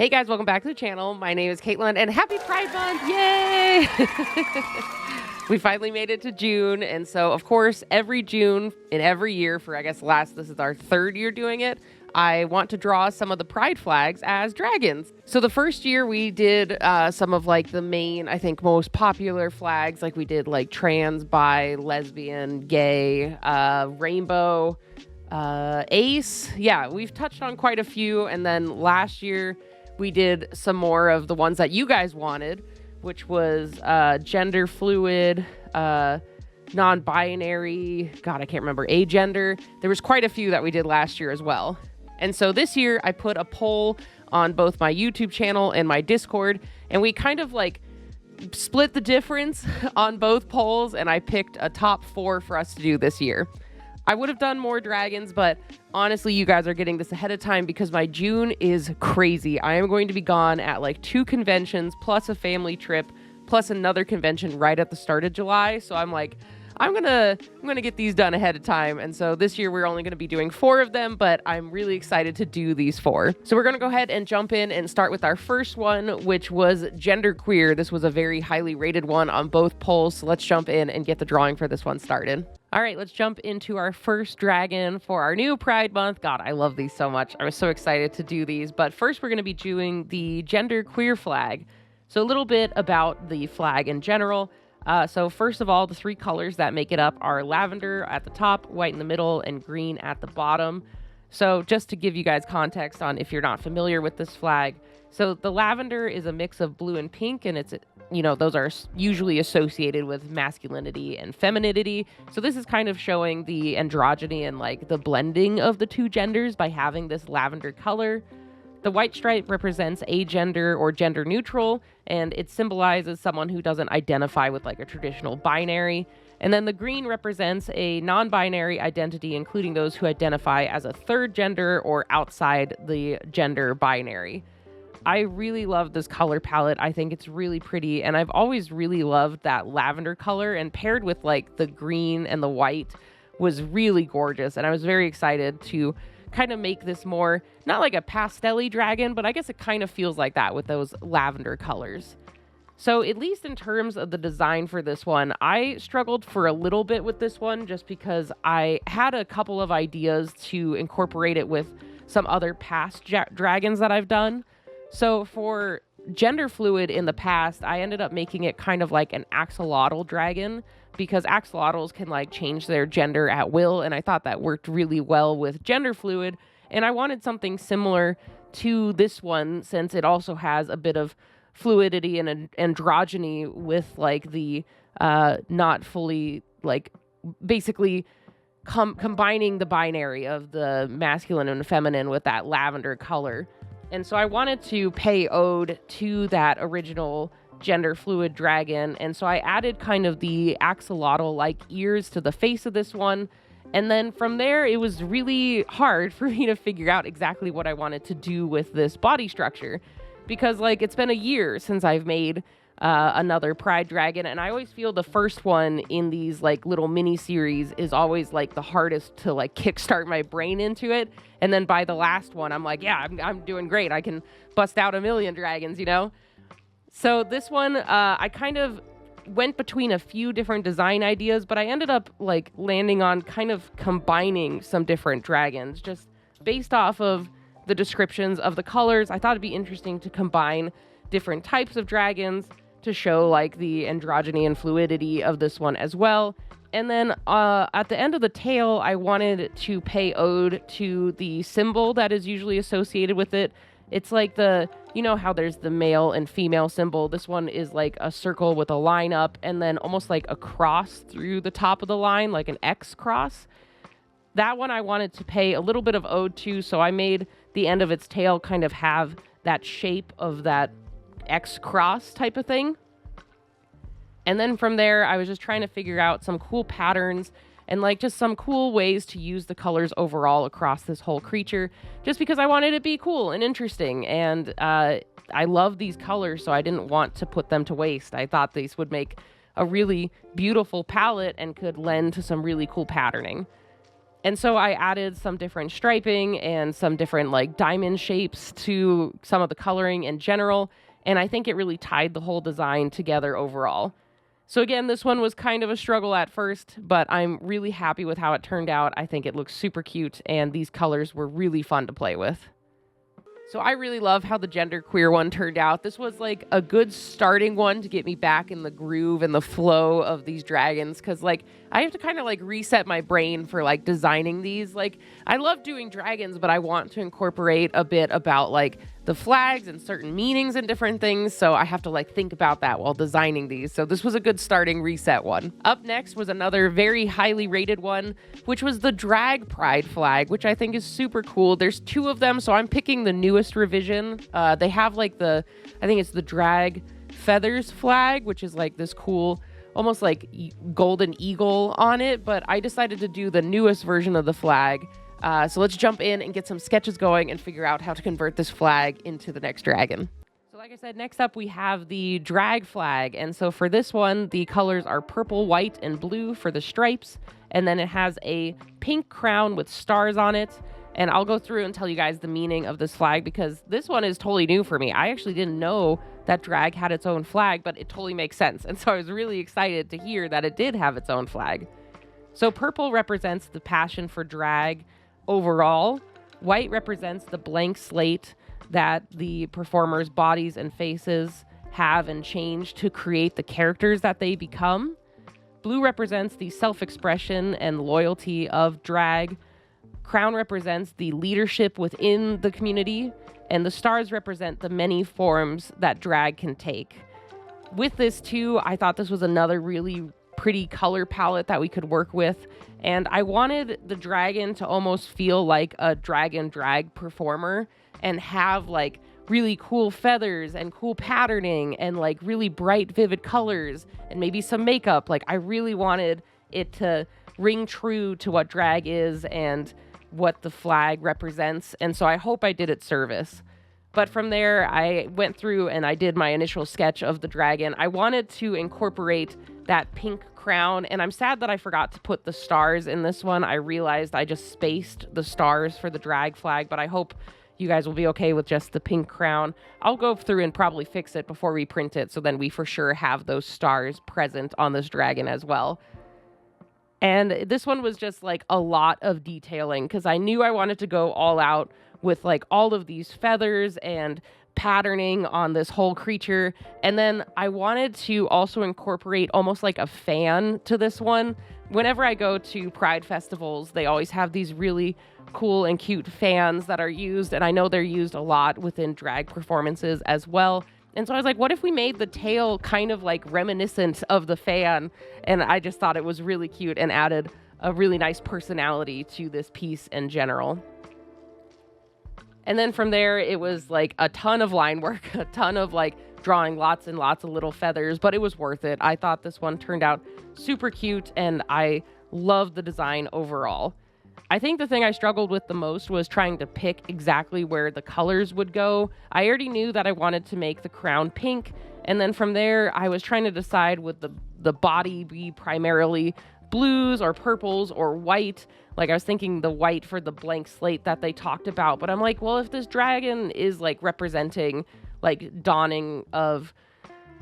Hey guys, welcome back to the channel. My name is Katelyn and happy Pride Month, yay! We finally made it to June, and so of course every June in every year for this is our third year doing it, I want to draw some of the pride flags as dragons. So the first year we did some of like the main, I think most popular flags, like we did like trans, bi, lesbian, gay, rainbow, ace. Yeah, we've touched on quite a few, and then last year we did some more of the ones that you guys wanted, which was gender fluid, non-binary, God, I can't remember, agender. There was quite a few that we did last year as well. And so this year I put a poll on both my YouTube channel and my Discord, and we kind of like split the difference on both polls, and I picked a top 4 for us to do this year. I would have done more dragons, but honestly, you guys are getting this ahead of time because my June is crazy. I am going to be gone at like 2 conventions, plus a family trip, plus another convention right at the start of July. So I'm like, I'm gonna get these done ahead of time. And so this year we're only gonna be doing 4 of them, but I'm really excited to do these 4. So we're gonna go ahead and jump in and start with our first one, which was genderqueer. This was a very highly rated one on both polls. So let's jump in and get the drawing for this one started. All right, let's jump into our first dragon for our new Pride Month. God, I love these so much. I was so excited to do these. But first, we're going to be doing the genderqueer flag. So a little bit about the flag in general. So first of all, the 3 colors that make it up are lavender at the top, white in the middle, and green at the bottom. So just to give you guys context on if you're not familiar with this flag. So the lavender is a mix of blue and pink, and it's, you know, those are usually associated with masculinity and femininity. So this is kind of showing the androgyny and like the blending of the 2 genders by having this lavender color. The white stripe represents agender or gender neutral, and it symbolizes someone who doesn't identify with like a traditional binary. And then the green represents a non-binary identity, including those who identify as a third gender or outside the gender binary. I really love this color palette. I think it's really pretty, and I've always really loved that lavender color, and paired with like the green and the white was really gorgeous. And I was very excited to kind of make this more, not like a pastel-y dragon, but I guess it kind of feels like that with those lavender colors. So at least in terms of the design for this one, I struggled for a little bit with this one just because I had a couple of ideas to incorporate it with some other past dragons that I've done. So for gender fluid in the past, I ended up making it kind of like an axolotl dragon, because axolotls can like change their gender at will, and I thought that worked really well with gender fluid. And I wanted something similar to this one, since it also has a bit of fluidity and androgyny with like the not fully like basically combining the binary of the masculine and feminine with that lavender color. And so I wanted to pay ode to that original gender fluid dragon. And so I added kind of the axolotl-like ears to the face of this one. And then from there, it was really hard for me to figure out exactly what I wanted to do with this body structure, because like it's been a year since I've made another pride dragon, and I always feel the first one in these like little mini series is always like the hardest to like kickstart my brain into it. And then by the last one, I'm like, yeah, I'm doing great. I can bust out a million dragons, you know? So this one, I kind of went between a few different design ideas, but I ended up like landing on kind of combining some different dragons just based off of the descriptions of the colors. I thought it'd be interesting to combine different types of dragons to show like the androgyny and fluidity of this one as well. And then at the end of the tail, I wanted to pay ode to the symbol that is usually associated with it. It's like the, you know how there's the male and female symbol. This one is like a circle with a line up and then almost like a cross through the top of the line, like an X cross. That one I wanted to pay a little bit of ode to, so I made the end of its tail kind of have that shape of that X cross type of thing. And then from there, I was just trying to figure out some cool patterns and like just some cool ways to use the colors overall across this whole creature, just because I wanted it to be cool and interesting. And I love these colors, so I didn't want to put them to waste. I thought these would make a really beautiful palette and could lend to some really cool patterning. And so I added some different striping and some different like diamond shapes to some of the coloring in general. And I think it really tied the whole design together overall. So again, this one was kind of a struggle at first, but I'm really happy with how it turned out. I think it looks super cute, and these colors were really fun to play with. So I really love how the genderqueer one turned out. This was like a good starting one to get me back in the groove and the flow of these dragons, because like I have to kind of like reset my brain for like designing these. Like I love doing dragons, but I want to incorporate a bit about like the flags and certain meanings and different things. So I have to like think about that while designing these. So this was a good starting reset one. Up next was another very highly rated one, which was the drag pride flag, which I think is super cool. There's 2 of them, so I'm picking the newest revision. They have like I think it's the drag feathers flag, which is like this cool, almost like golden eagle on it. But I decided to do the newest version of the flag. So let's jump in and get some sketches going and figure out how to convert this flag into the next dragon. So like I said, next up we have the drag flag. And so for this one, the colors are purple, white, and blue for the stripes. And then it has a pink crown with stars on it. And I'll go through and tell you guys the meaning of this flag, because this one is totally new for me. I actually didn't know that drag had its own flag, but it totally makes sense. And so I was really excited to hear that it did have its own flag. So purple represents the passion for drag overall. White represents the blank slate that the performers' bodies and faces have and change to create the characters that they become. Blue represents the self-expression and loyalty of drag. Crown represents the leadership within the community, and the stars represent the many forms that drag can take. With this too, I thought this was another really pretty color palette that we could work with, and I wanted the dragon to almost feel like a dragon drag performer and have like really cool feathers and cool patterning and like really bright, vivid colors and maybe some makeup. Like I really wanted it to ring true to what drag is and what the flag represents. And so I hope I did it service. But from there, I went through and I did my initial sketch of the dragon. I wanted to incorporate that pink crown, and I'm sad that I forgot to put the stars in this one. I realized I just spaced the stars for the drag flag, but I hope you guys will be okay with just the pink crown. I'll go through and probably fix it before we print it, so then we for sure have those stars present on this dragon as well. And this one was just like a lot of detailing, because I knew I wanted to go all out with like all of these feathers and patterning on this whole creature. And then I wanted to also incorporate almost like a fan to this one. Whenever I go to Pride festivals, they always have these really cool and cute fans that are used, and I know they're used a lot within drag performances as well. And so I was like, what if we made the tail kind of like reminiscent of the fan? And I just thought it was really cute and added a really nice personality to this piece in general. And then from there, it was like a ton of line work, a ton of like drawing lots and lots of little feathers, but it was worth it. I thought this one turned out super cute, and I loved the design overall. I think the thing I struggled with the most was trying to pick exactly where the colors would go. I already knew that I wanted to make the crown pink, and then from there, I was trying to decide would the body be primarily blues or purples or white. Like I was thinking the white for the blank slate that they talked about, but I'm like, well, if this dragon is like representing like dawning of,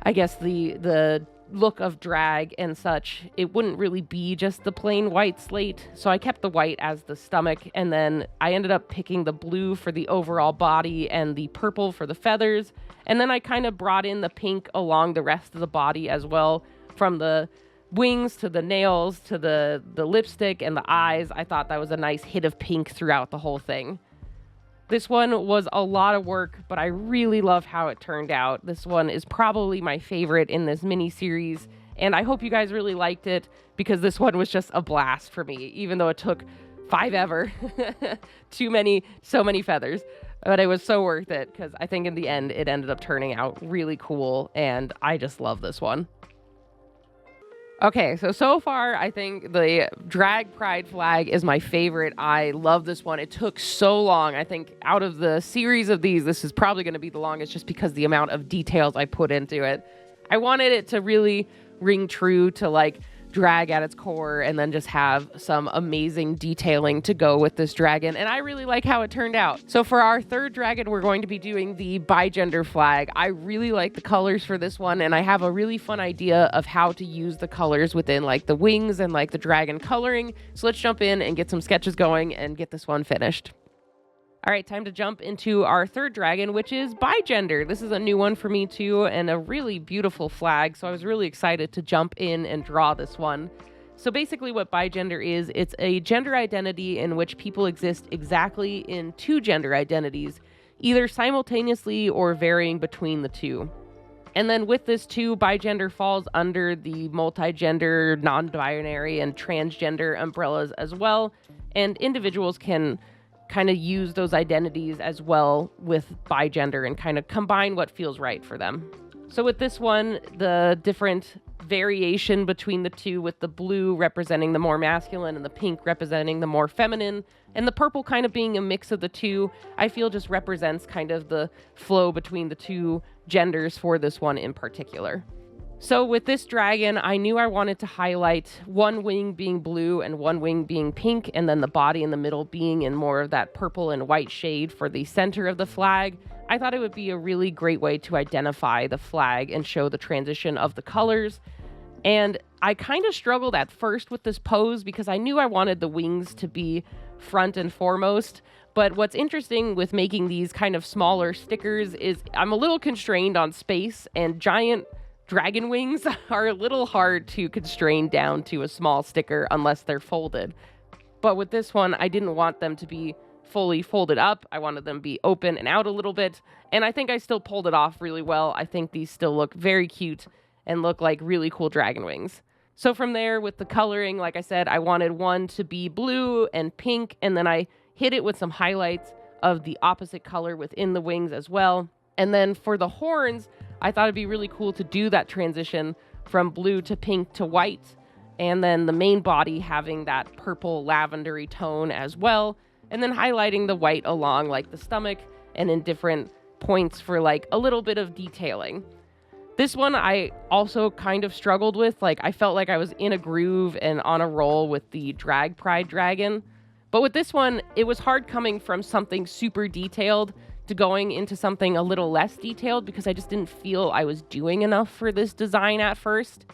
I guess, the look of drag and such, it wouldn't really be just the plain white slate. So I kept the white as the stomach, and then I ended up picking the blue for the overall body and the purple for the feathers. And then I kind of brought in the pink along the rest of the body as well, from the wings to the nails to the lipstick and the eyes. I thought that was a nice hit of pink throughout the whole thing. This one was a lot of work, but I really love how it turned out. This one is probably my favorite in this mini series, and I hope you guys really liked it, because this one was just a blast for me, even though it took 5 ever. So many feathers. But it was so worth it, because I think in the end it ended up turning out really cool, and I just love this one. Okay, so far, I think the drag pride flag is my favorite. I love this one. It took so long. I think out of the series of these, this is probably going to be the longest, just because the amount of details I put into it. I wanted it to really ring true to like drag at its core and then just have some amazing detailing to go with this dragon. And I really like how it turned out. So for our third dragon, we're going to be doing the Bgender flag. I really like the colors for this one, and I have a really fun idea of how to use the colors within like the wings and like the dragon coloring. So let's jump in and get some sketches going and get this one finished. All right, time to jump into our third dragon, which is Bgender. This is a new one for me too, and a really beautiful flag, so I was really excited to jump in and draw this one. So basically what Bgender is, it's a gender identity in which people exist exactly in two gender identities, either simultaneously or varying between the two. And then with this too, Bgender falls under the multigender, non-binary, and transgender umbrellas as well, and individuals can kind of use those identities as well with Bgender and kind of combine what feels right for them. So with this one, the different variation between the two, with the blue representing the more masculine and the pink representing the more feminine, and the purple kind of being a mix of the two, I feel just represents kind of the flow between the two genders for this one in particular. So with this dragon, I knew I wanted to highlight one wing being blue and one wing being pink, and then the body in the middle being in more of that purple and white shade for the center of the flag. I thought it would be a really great way to identify the flag and show the transition of the colors. And I kind of struggled at first with this pose because I knew I wanted the wings to be front and foremost. But what's interesting with making these kind of smaller stickers is I'm a little constrained on space, and giant dragon wings are a little hard to constrain down to a small sticker unless they're folded. But with this one, I didn't want them to be fully folded up. I wanted them to be open and out a little bit. And I think I still pulled it off really well. I think these still look very cute and look like really cool dragon wings. So from there, with the coloring, like I said, I wanted one to be blue and pink, and then I hit it with some highlights of the opposite color within the wings as well. And then for the horns, I thought it'd be really cool to do that transition from blue to pink to white, and then the main body having that purple lavendery tone as well, and then highlighting the white along like the stomach and in different points for like a little bit of detailing. This one I also kind of struggled with. Like, I felt like I was in a groove and on a roll with the Drag Pride Dragon. But with this one, it was hard coming from something super detailed to going into something a little less detailed because I just didn't feel I was doing enough for this design at first.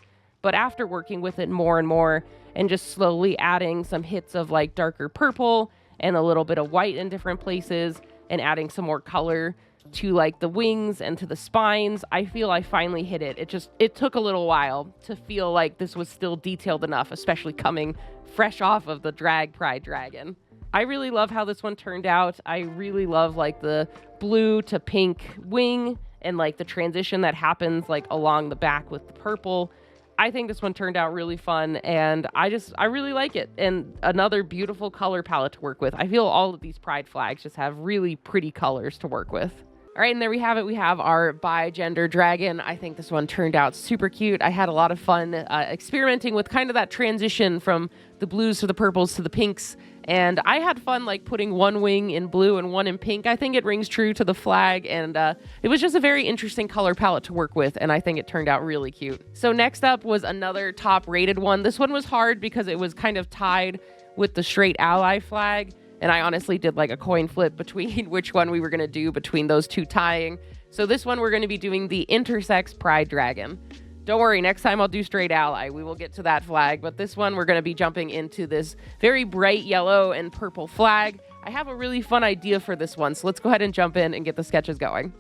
But after working with it more and more and just slowly adding some hits of like darker purple and a little bit of white in different places and adding some more color to like the wings and to the spines, I feel I finally hit it. It took a little while to feel like this was still detailed enough, especially coming fresh off of the Drag Pride Dragon. I really love how this one turned out. I really love like the blue to pink wing and like the transition that happens like along the back with the purple. I think this one turned out really fun, and I really like it. And another beautiful color palette to work with. I feel all of these pride flags just have really pretty colors to work with. All right, and there we have it. We have our Bgender dragon. I think this one turned out super cute. I had a lot of fun experimenting with kind of that transition from the blues to the purples to the pinks. And I had fun like putting one wing in blue and one in pink. I think it rings true to the flag, and it was just a very interesting color palette to work with, and I think it turned out really cute. So next up was another top rated one. This one was hard because it was kind of tied with the straight ally flag, and I honestly did like a coin flip between which one we were going to do between those two tying. So this one we're going to be doing the intersex pride dragon. Don't worry, next time I'll do straight ally. We will get to that flag, but this one we're going to be jumping into this very bright yellow and purple flag. I have a really fun idea for this one, so let's go ahead and jump in and get the sketches going.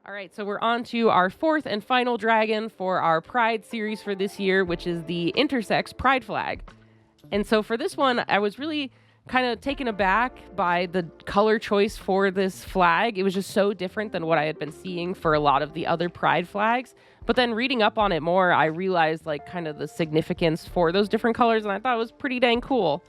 All right, so we're on to our fourth and final dragon for our Pride series for this year, which is the intersex pride flag. And so for this one, I was really kind of taken aback by the color choice for this flag. It was just so different than what I had been seeing for a lot of the other pride flags. But then reading up on it more, I realized like kind of the significance for those different colors, and I thought it was pretty dang cool.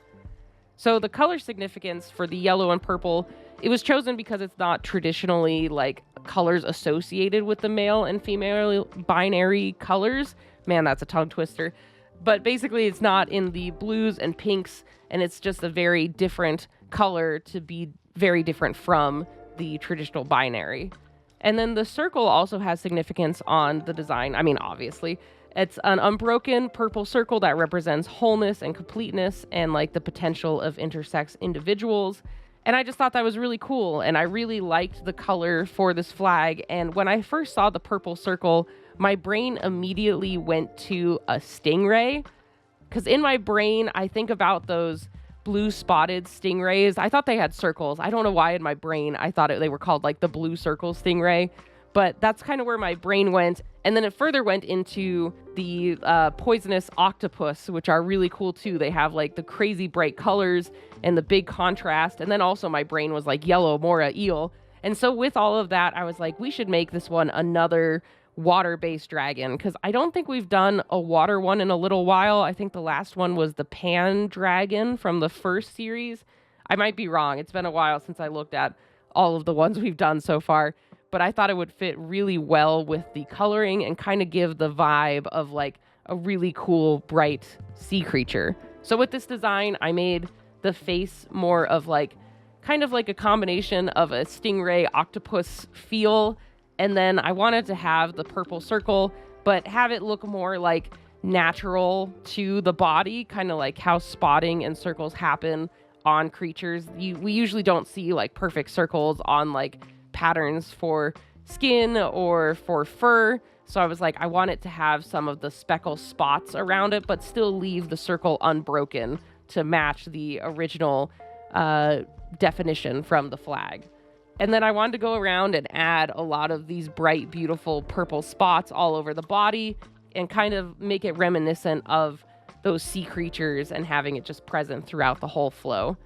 So the color significance for the yellow and purple, it was chosen because it's not traditionally like colors associated with the male and female binary colors. Man, that's a tongue twister. But basically it's not in the blues and pinks, and it's just a very different color to be very different from the traditional binary. And then the circle also has significance on the design. I mean, obviously. It's an unbroken purple circle that represents wholeness and completeness and like the potential of intersex individuals. And I just thought that was really cool. And I really liked the color for this flag. And when I first saw the purple circle, my brain immediately went to a stingray. Because in my brain, I think about those blue spotted stingrays. I thought they had circles. I don't know why in my brain I thought they were called like the blue circle stingray. But that's kind of where my brain went. And then it further went into the poisonous octopus, which are really cool too. They have like the crazy bright colors and the big contrast. And then also my brain was like yellow mora eel. And so with all of that, I was like, we should make this one another water-based dragon, because I don't think we've done a water one in a little while. I think the last one was the pan dragon from the first series. I might be wrong. It's been a while since I looked at all of the ones we've done so far. But I thought it would fit really well with the coloring and kind of give the vibe of like a really cool, bright sea creature. So with this design, I made the face more of like, kind of like a combination of a stingray octopus feel. And then I wanted to have the purple circle, but have it look more like natural to the body, kind of like how spotting and circles happen on creatures. We usually don't see like perfect circles on like patterns for skin or for fur. So I was like, I want it to have some of the speckle spots around it, but still leave the circle unbroken to match the original definition from the flag. And then I wanted to go around and add a lot of these bright, beautiful purple spots all over the body and kind of make it reminiscent of those sea creatures and having it just present throughout the whole flow.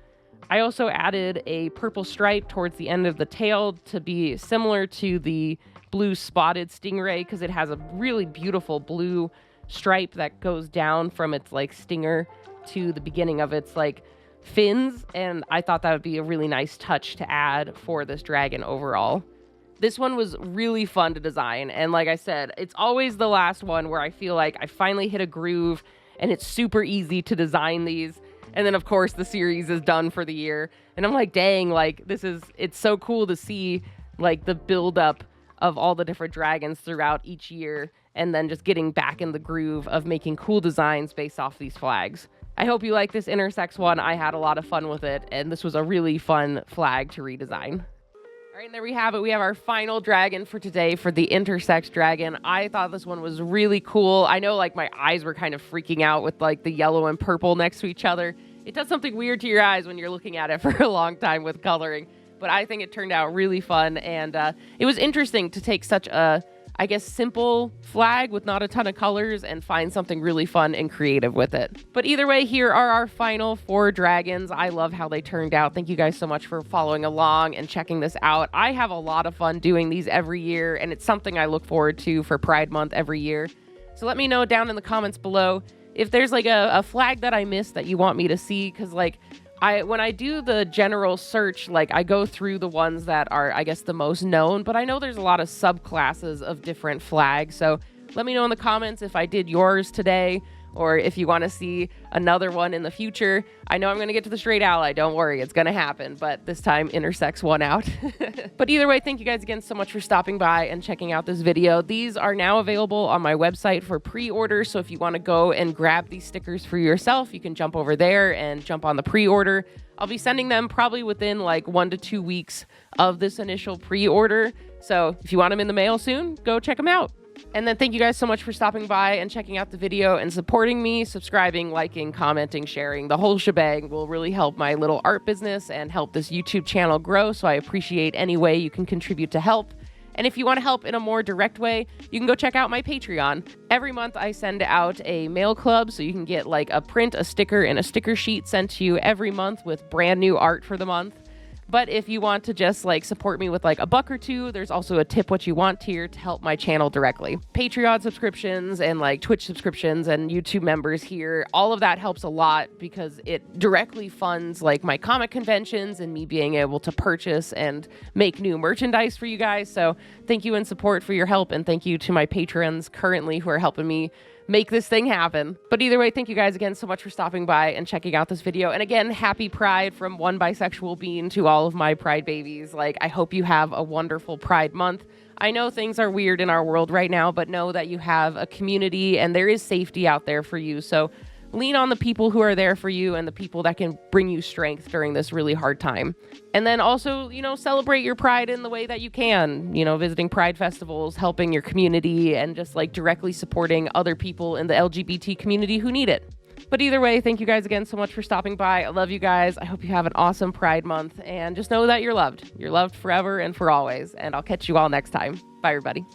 I also added a purple stripe towards the end of the tail to be similar to the blue spotted stingray, because it has a really beautiful blue stripe that goes down from its like stinger to the beginning of its like fins. And I thought that would be a really nice touch to add for this dragon overall. This one was really fun to design. And like I said, it's always the last one where I feel like I finally hit a groove and it's super easy to design these. And then, of course, the series is done for the year. And I'm like, dang, like, it's so cool to see, like, the buildup of all the different dragons throughout each year. And then just getting back in the groove of making cool designs based off these flags. I hope you like this intersex one. I had a lot of fun with it. And this was a really fun flag to redesign. All right, and there we have it. We have our final dragon for today for the intersex dragon. I thought this one was really cool. I know like my eyes were kind of freaking out with like the yellow and purple next to each other. It does something weird to your eyes when you're looking at it for a long time with coloring. But I think it turned out really fun. And it was interesting to take such a, I guess, simple flag with not a ton of colors and find something really fun and creative with it. But either way, here are our final 4 dragons. I love how they turned out. Thank you guys so much for following along and checking this out. I have a lot of fun doing these every year, and it's something I look forward to for Pride Month every year. So let me know down in the comments below if there's like a flag that I missed that you want me to see, because like when I do the general search, like I go through the ones that are, I guess, the most known, but I know there's a lot of subclasses of different flags. So let me know in the comments if I did yours today or if you want to see another one in the future. I know I'm going to get to the straight ally. Don't worry, it's going to happen. But this time, intersex won out. But either way, thank you guys again so much for stopping by and checking out this video. These are now available on my website for pre-order. So if you want to go and grab these stickers for yourself, you can jump over there and jump on the pre-order. I'll be sending them probably within like 1 to 2 weeks of this initial pre-order. So if you want them in the mail soon, go check them out. And then thank you guys so much for stopping by and checking out the video and supporting me. Subscribing, liking, commenting, sharing, the whole shebang will really help my little art business and help this YouTube channel grow. So I appreciate any way you can contribute to help. And if you want to help in a more direct way, you can go check out my Patreon. Every month I send out a mail club, so you can get like a print, a sticker, and a sticker sheet sent to you every month with brand new art for the month. But if you want to just like support me with like $1 or $2, there's also a tip what you want tier to help my channel directly. Patreon subscriptions and like Twitch subscriptions and YouTube members here, all of that helps a lot because it directly funds like my comic conventions and me being able to purchase and make new merchandise for you guys. So thank you in support for your help, and thank you to my patrons currently who are helping me make this thing happen. But either way, thank you guys again so much for stopping by and checking out this video. And again, happy Pride from one bisexual being to all of my Pride babies. Like, I hope you have a wonderful Pride month. I know things are weird in our world right now, but know that you have a community and there is safety out there for you. So lean on the people who are there for you and the people that can bring you strength during this really hard time. And then also, celebrate your Pride in the way that you can, visiting Pride festivals, helping your community, and just like directly supporting other people in the LGBT community who need it. But either way, thank you guys again so much for stopping by. I love you guys. I hope you have an awesome Pride month, and just know that you're loved. You're loved forever and for always. And I'll catch you all next time. Bye, everybody.